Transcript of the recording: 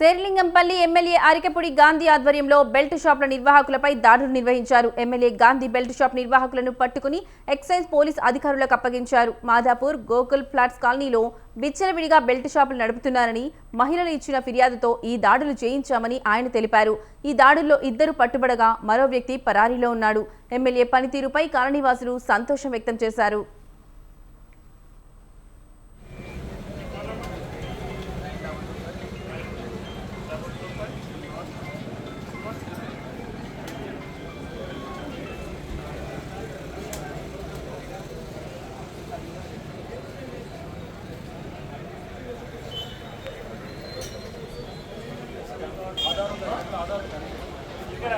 Serilingampally MLA Arikepudi Gandhi ఆధ్వర్యంలో belt షాపుల నిర్వాహకులపై దాడులు నిర్వహించారు. ఎమ్మెల్యే గాంధీ బెల్ట్ షాప్ నిర్వాహకులను పట్టుకుని ఎక్సైజ్ పోలీస్ అధికారులకు అప్పగించారు. మాదాపూర్ గోకుల్ ఫ్లాట్స్ కాలనీలో విచ్చలవిడిగా బెల్ట్ షాపులు నడుపుతున్నారని మహిళలు ఇచ్చిన ఫిర్యాదుతో ఈ దాడులు చేయించామని ఆయన తెలిపారు. ఈ దాడుల్లో 2 పట్టుబడగా మరో వ్యక్తి పరారీలో ఉన్నాడు. ఎమ్మెల్యే పనితీరుపై కాలనీవాసులు సంతోషం వ్యక్తం చేశారు. ఇక్కడ